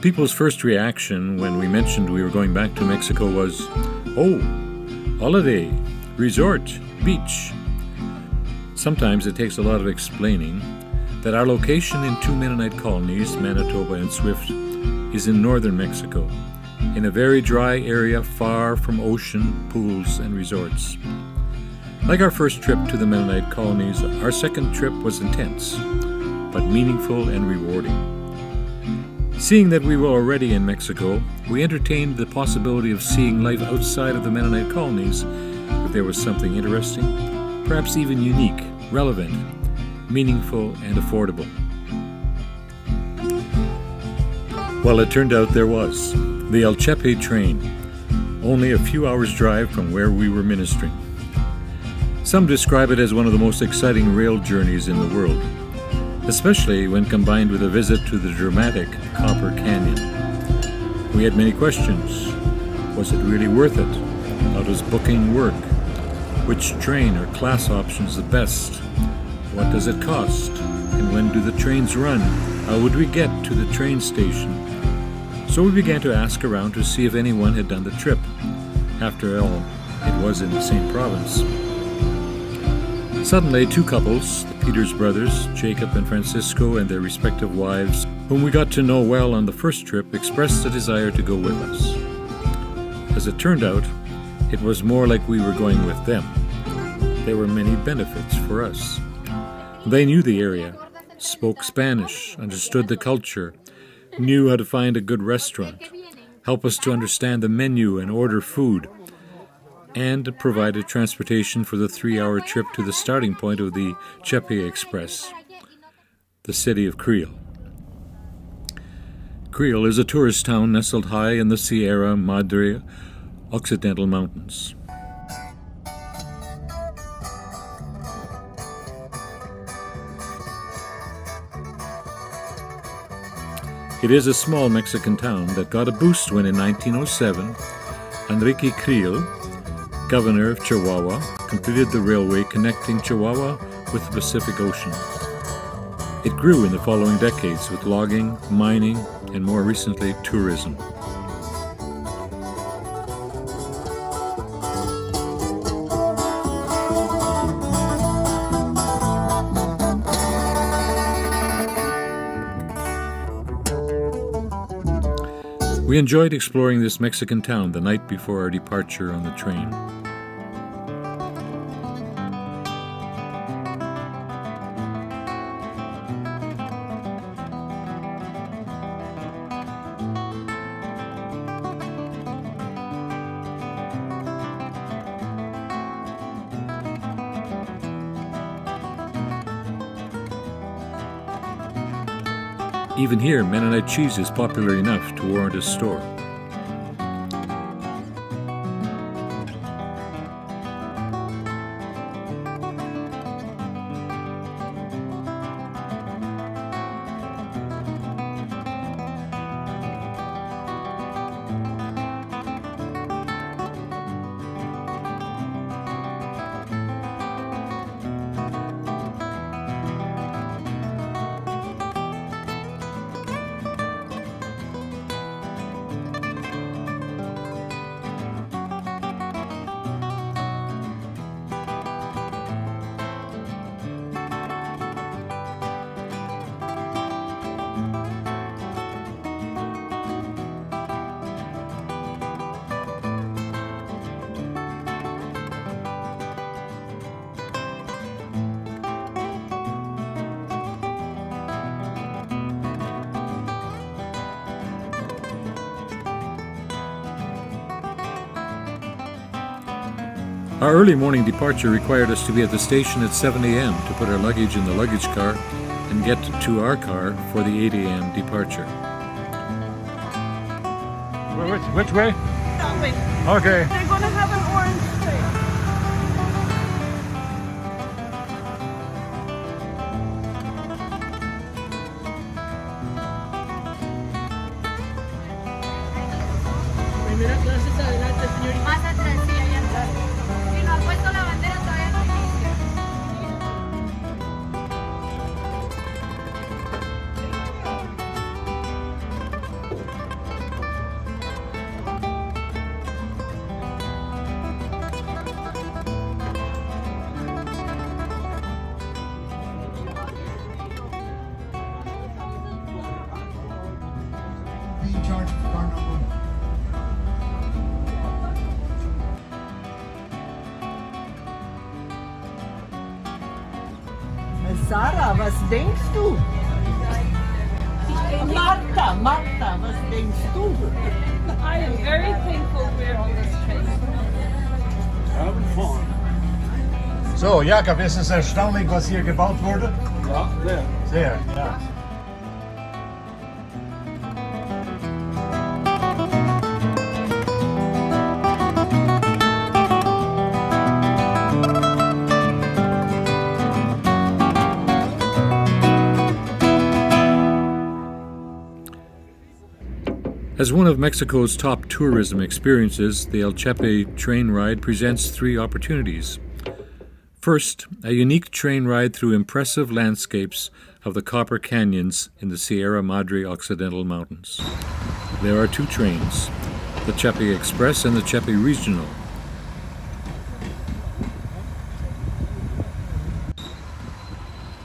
People's first reaction when we mentioned we were going back to Mexico was, "Oh, holiday, resort, beach." Sometimes it takes a lot of explaining that our location in two Mennonite colonies, Manitoba and Swift, is in northern Mexico, in a very dry area far from ocean, pools, and resorts. Like our first trip to the Mennonite colonies, our second trip was intense, but meaningful and rewarding. Seeing that we were already in Mexico, we entertained the possibility of seeing life outside of the Mennonite colonies if there was something interesting, perhaps even unique, relevant, meaningful, and affordable. Well, it turned out there was. The Chepe Train, only a few hours' drive from where we were ministering. Some describe it as one of the most exciting rail journeys in the world, especially when combined with a visit to the dramatic Copper Canyon. We had many questions. Was it really worth it? How does booking work? Which train or class option is the best? What does it cost? And when do the trains run? How would we get to the train station? So we began to ask around to see if anyone had done the trip. After all, it was in the same province. Suddenly, two couples, the Peters brothers, Jacob and Francisco, and their respective wives, whom we got to know well on the first trip, expressed a desire to go with us. As it turned out, it was more like we were going with them. There were many benefits for us. They knew the area, spoke Spanish, understood the culture, knew how to find a good restaurant, help us to understand the menu and order food, and provided transportation for the 3-hour trip to the starting point of the Chepe Express, the city of Creel. Creel is a tourist town nestled high in the Sierra Madre Occidental Mountains. It is a small Mexican town that got a boost when in 1907, Enrique Creel, governor of Chihuahua, completed the railway connecting Chihuahua with the Pacific Ocean. It grew in the following decades with logging, mining, and more recently, tourism. We enjoyed exploring this Mexican town the night before our departure on the train. Even here, Mennonite cheese is popular enough to warrant a store. Our early morning departure required us to be at the station at 7 a.m. to put our luggage in the luggage car and get to our car for the 8 a.m. departure. Which way? That way. Okay. They're going to have an orange tray. Primera clase es adelante, señorita. Más atrás, sí, allá atrás. Si no ha puesto la bandera, todavía no inicia. start car number 1. Sarah, was denkst du? Martha, was denkst du? I am very thankful we're on this train. Having fun. So, Jakob, ist es erstaunlich, was hier gebaut wurde? Ja, sehr. Sehr, ja. As one of Mexico's top tourism experiences, the El Chepe train ride presents 3 opportunities. First, a unique train ride through impressive landscapes of the Copper Canyons in the Sierra Madre Occidental Mountains. There are 2 trains, the Chepe Express and the Chepe Regional.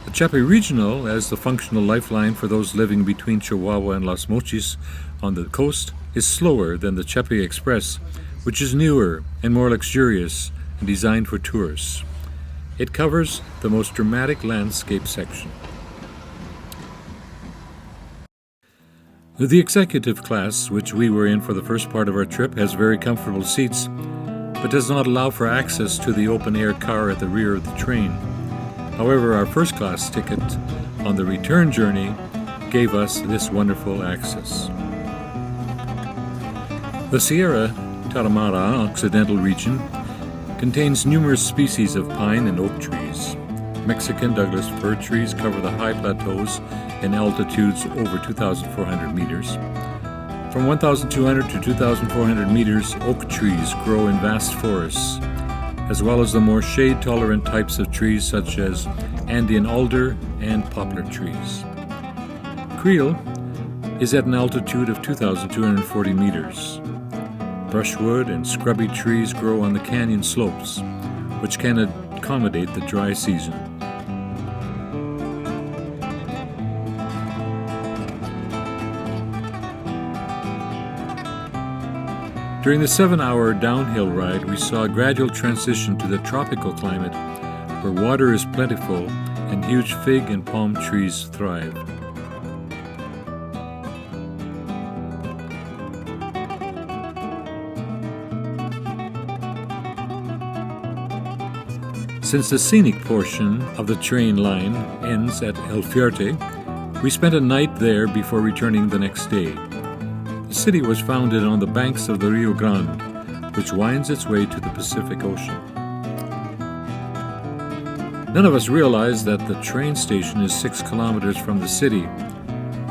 The Chepe Regional, as the functional lifeline for those living between Chihuahua and Las Mochis on the coast, is slower than the Chepe Express, which is newer and more luxurious and designed for tourists. It covers the most dramatic landscape section. The executive class, which we were in for the first part of our trip, has very comfortable seats, but does not allow for access to the open-air car at the rear of the train. However, our first-class ticket on the return journey gave us this wonderful access. The Sierra Tarahumara Occidental region contains numerous species of pine and oak trees. Mexican Douglas fir trees cover the high plateaus in altitudes over 2,400 meters. From 1,200 to 2,400 meters, oak trees grow in vast forests, as well as the more shade-tolerant types of trees such as Andean alder and poplar trees. Creel is at an altitude of 2,240 meters. Brushwood and scrubby trees grow on the canyon slopes, which can accommodate the dry season. During the 7-hour downhill ride, we saw a gradual transition to the tropical climate, where water is plentiful and huge fig and palm trees thrive. Since the scenic portion of the train line ends at El Fuerte, we spent a night there before returning the next day. The city was founded on the banks of the Rio Grande, which winds its way to the Pacific Ocean. None of us realized that the train station is 6 kilometers from the city,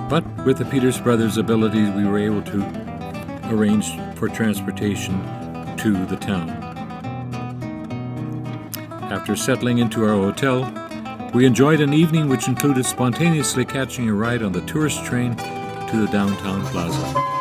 but with the Peters brothers' abilities, we were able to arrange for transportation to the town. After settling into our hotel, we enjoyed an evening which included spontaneously catching a ride on the tourist train to the downtown plaza.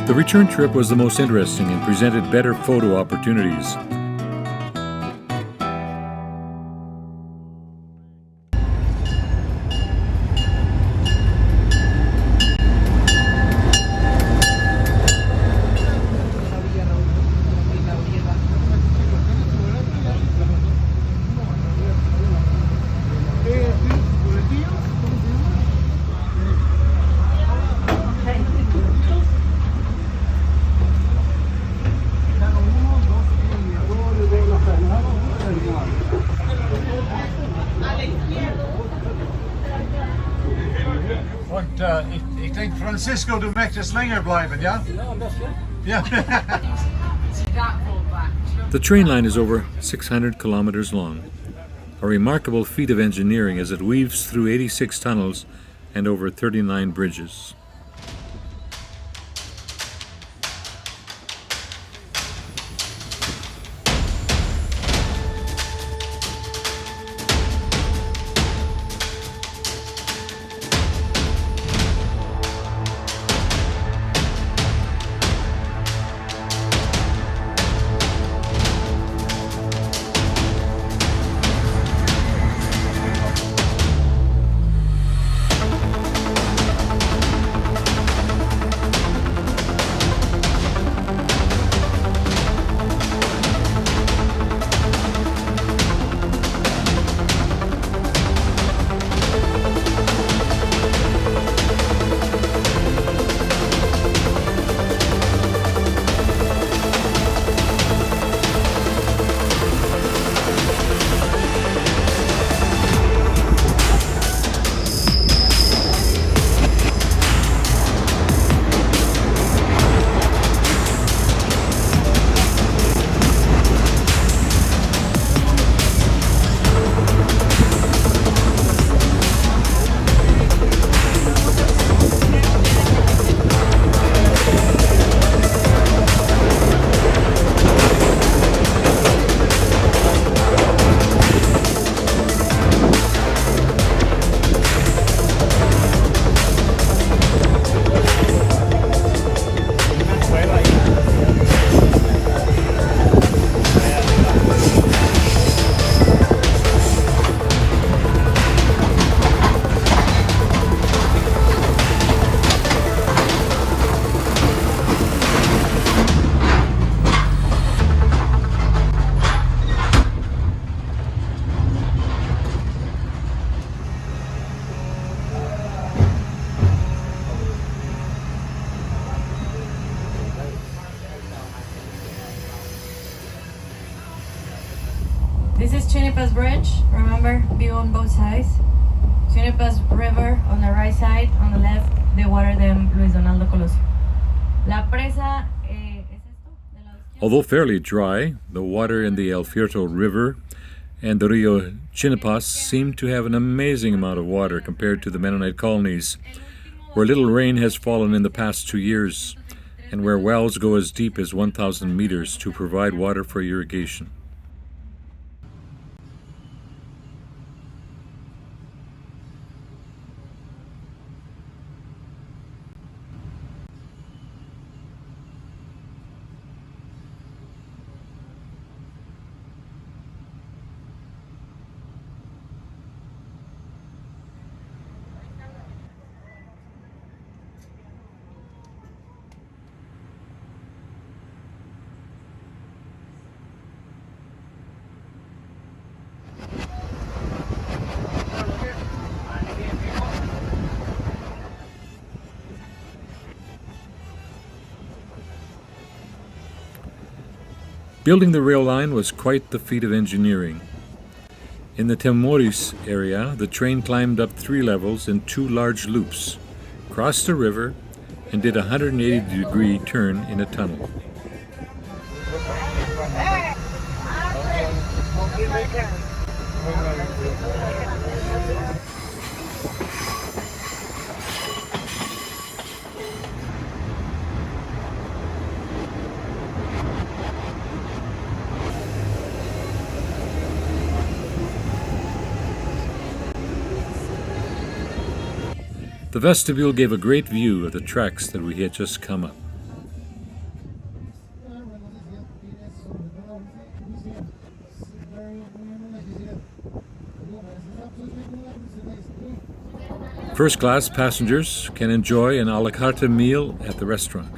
The return trip was the most interesting and presented better photo opportunities. Francisco, du möchtest länger bleiben, ja? Ja. The train line is over 600 kilometers long, a remarkable feat of engineering as it weaves through 86 tunnels and over 39 bridges. This is Chinipas Bridge. Remember, view on both sides. Chinipas River on the right side, on the left, the water dam Luis Donaldo Colosio. La presa es esto. Del lado izquierdo. Although fairly dry, the water in the El Fierto River and the Rio Chinipas seem to have an amazing amount of water compared to the Mennonite colonies, where little rain has fallen in the past 2 years, and where wells go as deep as 1,000 meters to provide water for irrigation. Building the rail line was quite the feat of engineering. In the Temoris area, the train climbed up 3 levels in 2 large loops, crossed a river, and did a 180-degree turn in a tunnel. The vestibule gave a great view of the tracks that we had just come up. First-class passengers can enjoy an a la carte meal at the restaurant.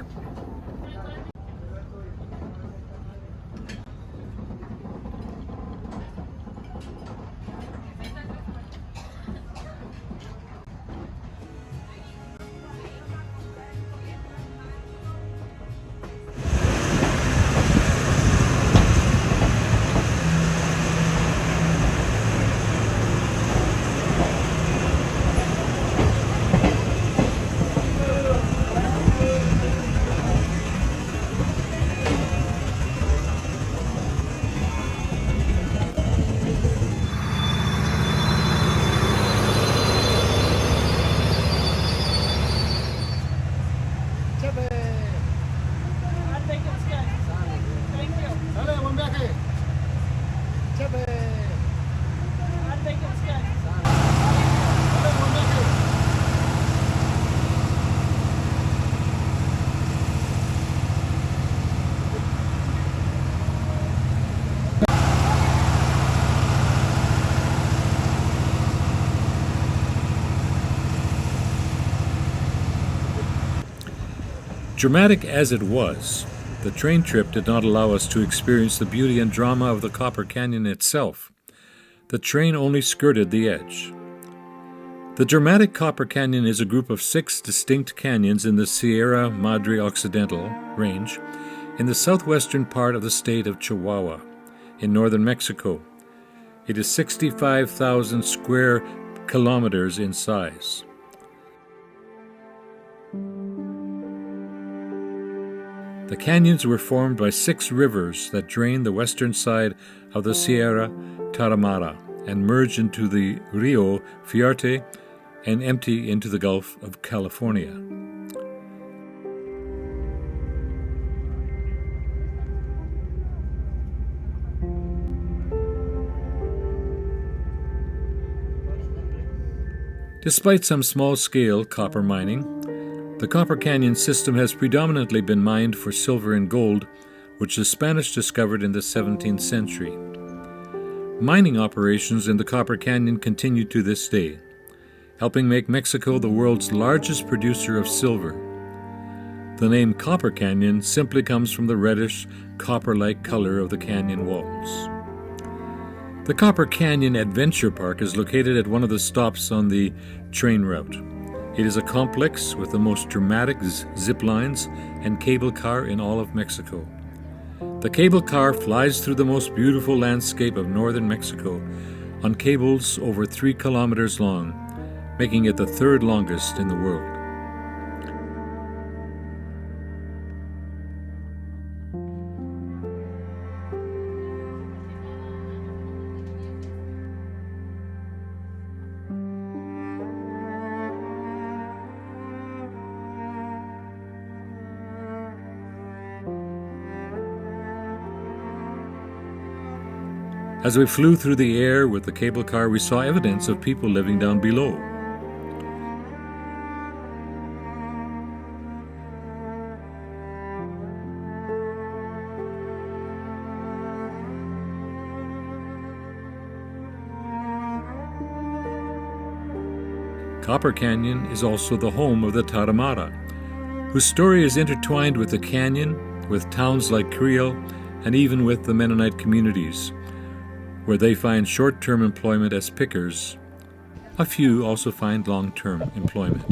Dramatic as it was, the train trip did not allow us to experience the beauty and drama of the Copper Canyon itself. The train only skirted the edge. The dramatic Copper Canyon is a group of 6 distinct canyons in the Sierra Madre Occidental range in the southwestern part of the state of Chihuahua, in northern Mexico. It is 65,000 square kilometers in size. The canyons were formed by 6 rivers that drain the western side of the Sierra Tarahumara and merge into the Rio Fuerte and empty into the Gulf of California. Despite some small-scale copper mining, the Copper Canyon system has predominantly been mined for silver and gold, which the Spanish discovered in the 17th century. Mining operations in the Copper Canyon continue to this day, helping make Mexico the world's largest producer of silver. The name Copper Canyon simply comes from the reddish, copper-like color of the canyon walls. The Copper Canyon Adventure Park is located at one of the stops on the train route. It is a complex with the most dramatic zip lines and cable car in all of Mexico. The cable car flies through the most beautiful landscape of northern Mexico on cables over 3 kilometers long, making it the 3rd longest in the world. As we flew through the air with the cable car, we saw evidence of people living down below. Copper Canyon is also the home of the Tarahumara, whose story is intertwined with the canyon, with towns like Creel, and even with the Mennonite communities, where they find short-term employment as pickers. A few also find long-term employment.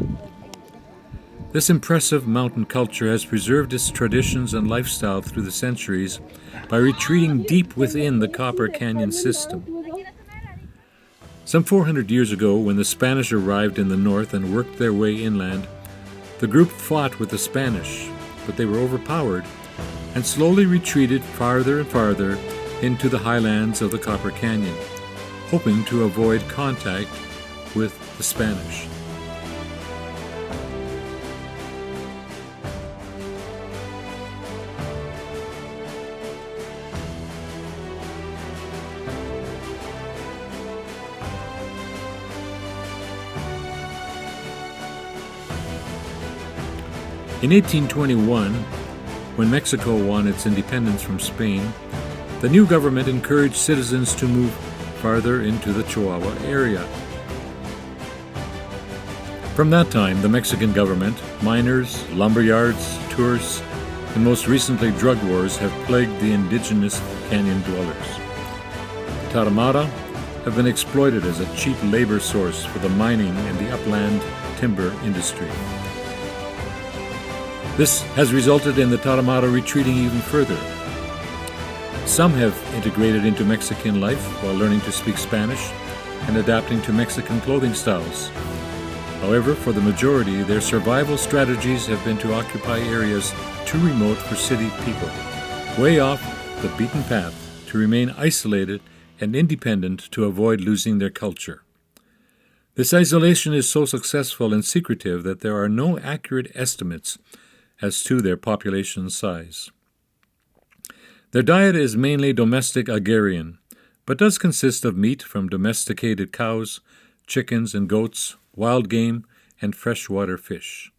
This impressive mountain culture has preserved its traditions and lifestyle through the centuries by retreating deep within the Copper Canyon system. Some 400 years ago, when the Spanish arrived in the north and worked their way inland, the group fought with the Spanish, but they were overpowered and slowly retreated farther and farther into the highlands of the Copper Canyon, hoping to avoid contact with the Spanish. In 1821, when Mexico won its independence from Spain, the new government encouraged citizens to move farther into the Chihuahua area. From that time, the Mexican government, miners, lumberyards, tourists, and most recently drug wars have plagued the indigenous canyon dwellers. The Tarahumara have been exploited as a cheap labor source for the mining and the upland timber industry. This has resulted in the Tarahumara retreating even further. Some have integrated into Mexican life while learning to speak Spanish and adapting to Mexican clothing styles. However, for the majority, their survival strategies have been to occupy areas too remote for city people, way off the beaten path, to remain isolated and independent to avoid losing their culture. This isolation is so successful and secretive that there are no accurate estimates as to their population size. Their diet is mainly domestic agrarian, but does consist of meat from domesticated cows, chickens and goats, wild game, and freshwater fish.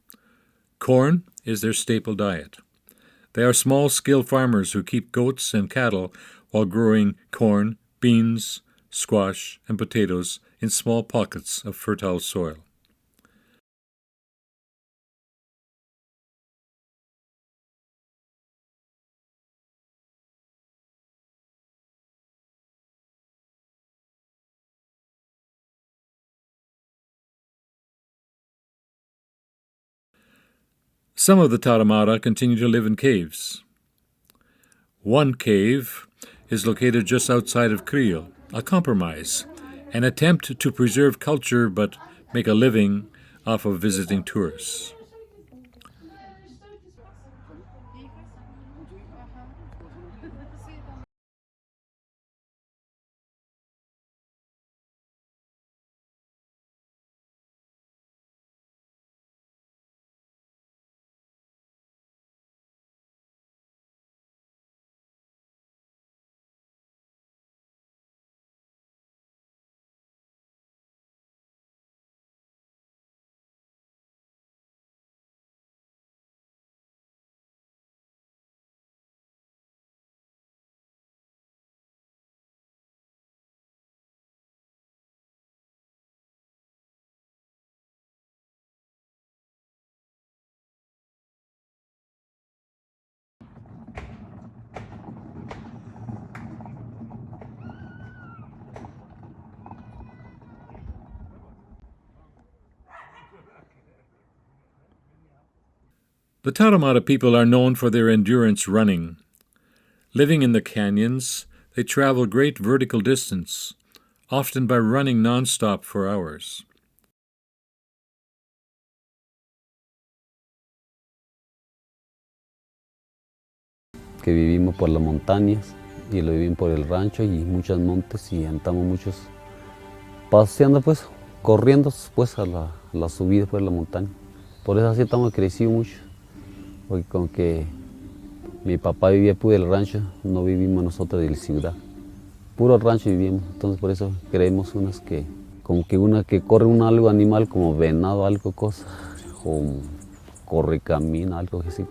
Corn is their staple diet. They are small-scale farmers who keep goats and cattle while growing corn, beans, squash, and potatoes in small pockets of fertile soil. Some of the Tarahumara continue to live in caves. One cave is located just outside of Creel, a compromise, an attempt to preserve culture but make a living off of visiting tourists. The Tarahumara people are known for their endurance running. Living in the canyons, they travel great vertical distance, often by running nonstop for hours. Que vivimos por las montañas y lo vivimos por el rancho y muchos montes y andamos muchos paseando pues, corriendo pues a la subida por la montaña. Por eso así estamos crecidos mucho. Porque con que mi papá vivía puro del rancho, no vivimos nosotros de la ciudad. Puro rancho vivimos, entonces por eso creemos unas que, como que una que corre un algo animal como venado, algo cosa, o corre camina, algo así.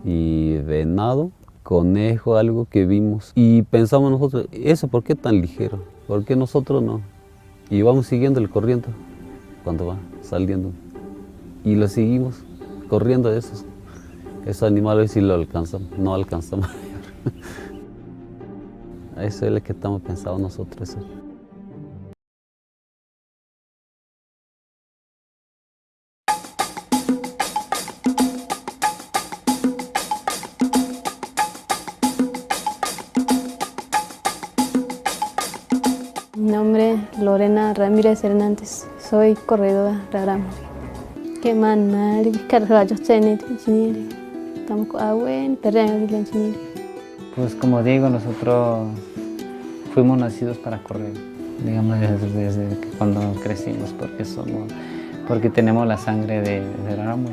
Y venado, conejo, algo que vimos. Y pensamos nosotros, ¿eso por qué tan ligero? ¿Por qué nosotros no? Y vamos siguiendo el corriendo cuando va saliendo. Y lo seguimos corriendo de esos. Esos animales sí lo alcanzamos, no alcanzamos. Eso es lo que estamos pensando nosotros. Eso. Mi nombre es Lorena Ramírez Hernández, soy corredora de Aram. ¿Qué manera? Pues como digo, nosotros fuimos nacidos para correr, digamos desde cuando crecimos, porque tenemos la sangre de Aram.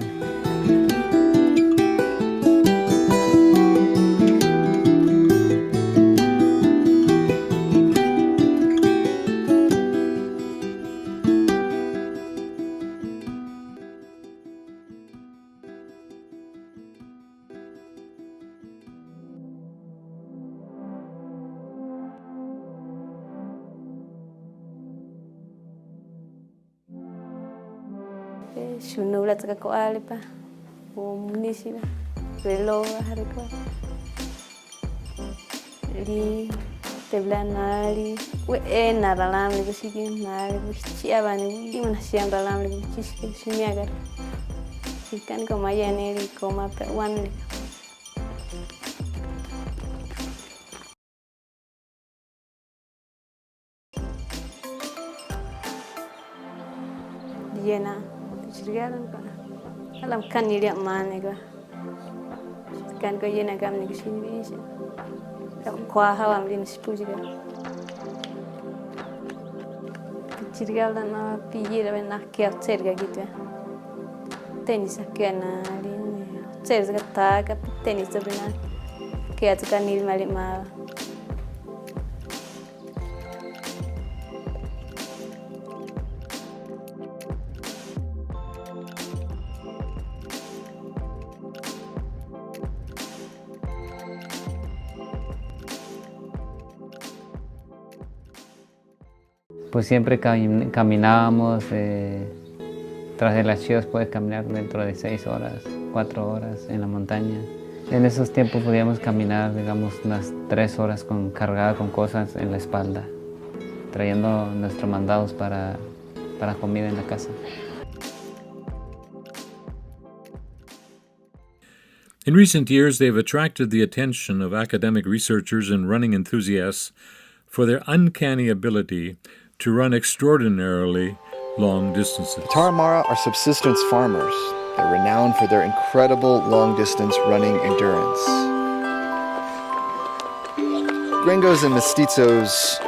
Shunula tsaka alipa, o municipio, reloj hariko. Li teblanali, naralam li basikin nali chiabani, di mana siang ralam li chiski simiagar. Ikan komayane li koma perwan li. Diana. Cirgalan ka alam kan nilia mana ka kan ko yena kam ni sini bisa kwa hawa mlin sipuji ka cirgalan na piyira ben nak ke cerga gitu tenis akena lin cerga ta ka tenis bena ke atukan nil mali ma. Pues siempre caminábamos, tras de las chivas puedes caminar dentro de 6 horas, 4 horas en la montaña. En esos tiempos podíamos caminar, digamos, unas 3 horas cargada con cosas en la espalda, trayendo nuestros mandados para comida en la casa. In recent years, they've attracted the attention of academic researchers and running enthusiasts for their uncanny ability to run extraordinarily long distances. The Tarahumara are subsistence farmers. They're renowned for their incredible long-distance running endurance. Gringos and mestizos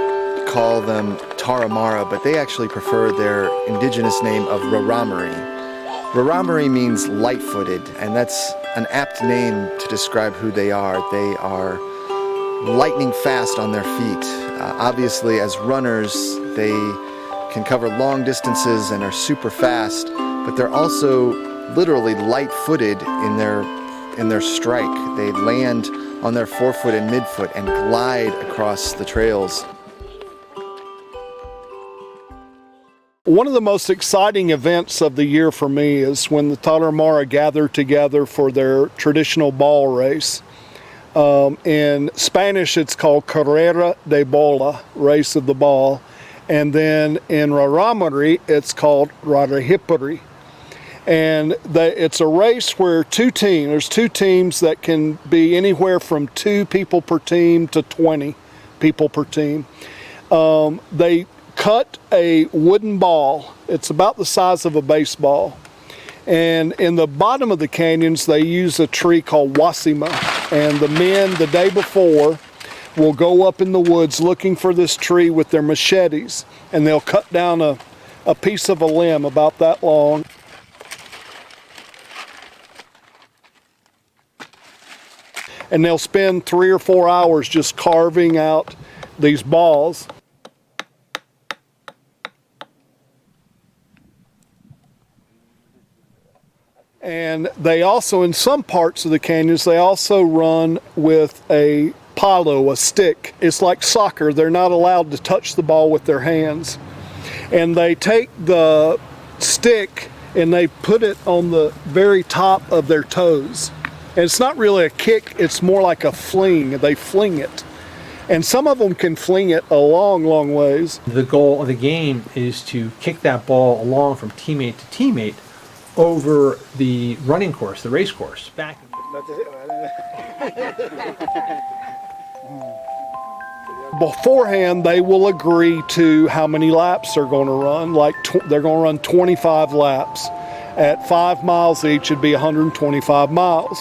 call them Tarahumara, but they actually prefer their indigenous name of Raramuri. Raramuri means light-footed, and that's an apt name to describe who they are. They are lightning fast on their feet. Obviously, as runners, they can cover long distances and are super fast, but they're also literally light-footed in their strike. They land on their forefoot and midfoot and glide across the trails. One of the most exciting events of the year for me is when the Tarahumara gather together for their traditional ball race. In Spanish, it's called Carrera de Bola, race of the ball. And then in Raramuri, it's called Rarahipuri. And it's a race where there's two teams that can be anywhere from 2 people per team to 20 people per team. They cut a wooden ball. It's about the size of a baseball. And in the bottom of the canyons, they use a tree called wasima. And the men, the day before, will go up in the woods looking for this tree with their machetes. And they'll cut down a piece of a limb about that long. And they'll spend 3 or 4 hours just carving out these balls. And they also, in some parts of the canyons, they also run with a palo, a stick. It's like soccer. They're not allowed to touch the ball with their hands. And they take the stick and they put it on the very top of their toes. And it's not really a kick, it's more like a fling. They fling it. And some of them can fling it a long, long ways. The goal of the game is to kick that ball along from teammate to teammate over the running course, the race course. Back. Beforehand, they will agree to how many laps they're going to run. Like they're going to run 25 laps. At 5 miles each, it'd be 125 miles.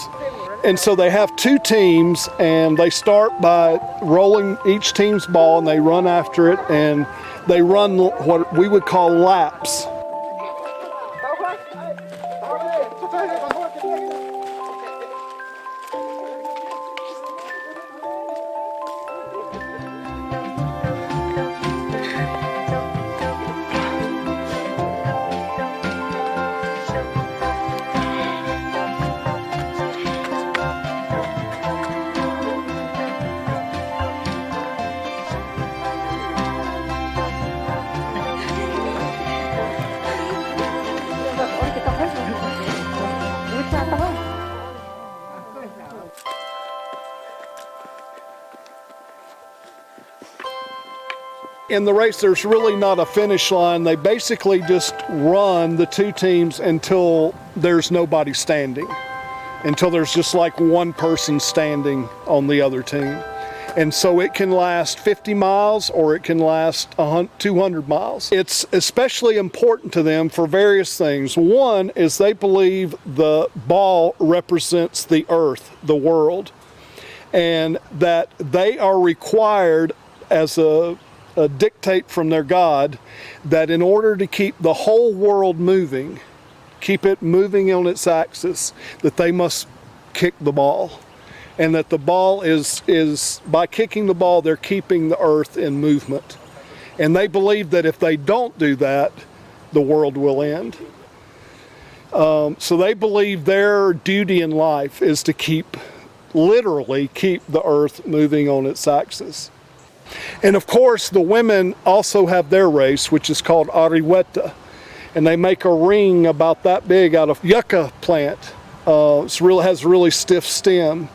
And so they have 2 teams, and they start by rolling each team's ball, and they run after it, and they run what we would call laps. In the race, there's really not a finish line. They basically just run the 2 teams until there's nobody standing, until there's just like one person standing on the other team. And so it can last 50 miles or it can last 200 miles. It's especially important to them for various things. One is they believe the ball represents the earth, the world, and that they are required as a dictate from their God that in order to keep the whole world moving, keep it moving on its axis, that they must kick the ball. And that the ball is by kicking the ball, they're keeping the earth in movement. And they believe that if they don't do that, the world will end. So they believe their duty in life is to literally keep the earth moving on its axis. And of course, the women also have their race, which is called arihueta. And they make a ring about that big out of yucca plant. It has a really stiff stem.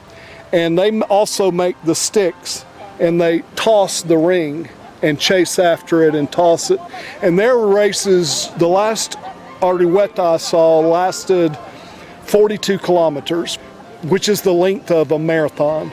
And they also make the sticks, and they toss the ring and chase after it and toss it. And their races, the last arihueta I saw lasted 42 kilometers. which is the length of a marathon.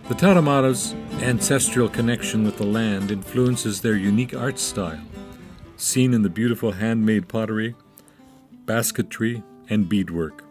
The Tarahumara's ancestral connection with the land influences their unique art style, seen in the beautiful handmade pottery, basketry, and beadwork.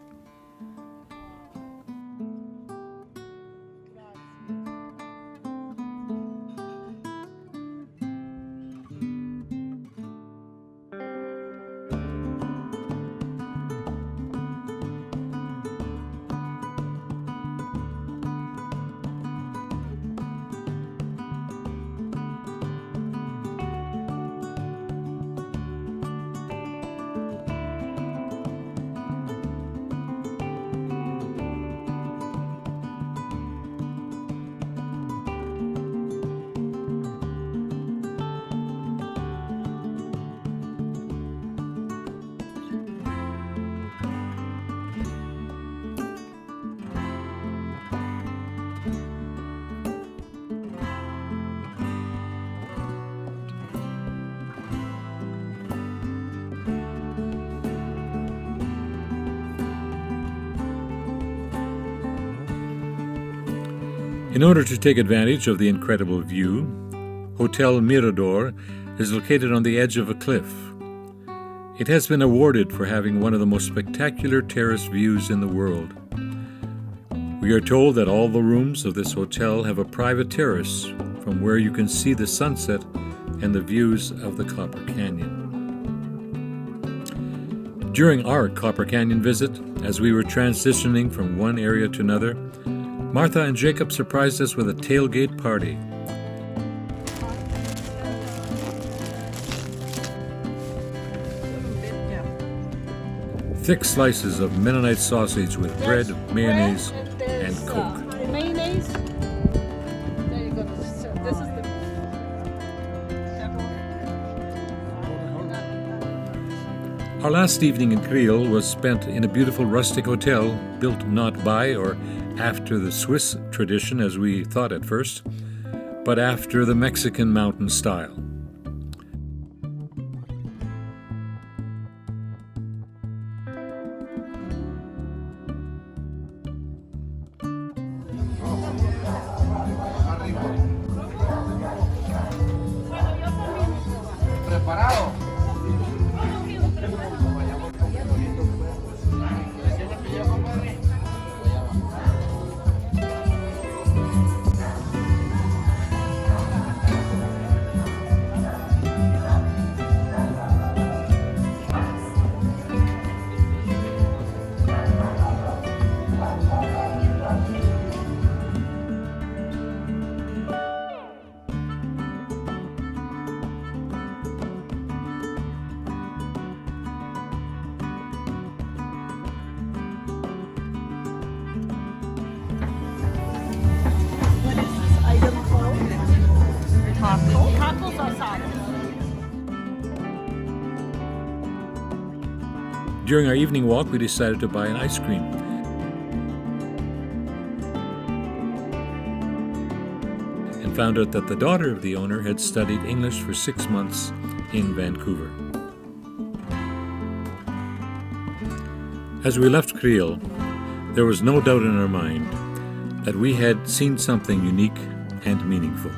In order to take advantage of the incredible view, Hotel Mirador is located on the edge of a cliff. It has been awarded for having one of the most spectacular terrace views in the world. We are told that all the rooms of this hotel have a private terrace from where you can see the sunset and the views of the Copper Canyon. During our Copper Canyon visit, as we were transitioning from one area to another, Martha and Jacob surprised us with a tailgate party. Thick slices of Mennonite sausage with bread, mayonnaise, and Coke. Mayonnaise. There you go. So this is the Our last evening in Creel was spent in a beautiful rustic hotel built not by or after the Swiss tradition as we thought at first, but after the Mexican mountain style. Tacos asados. During our evening walk, we decided to buy an ice cream. And found out that the daughter of the owner had studied English for 6 months in Vancouver. As we left Creel, there was no doubt in our mind that we had seen something unique and meaningful.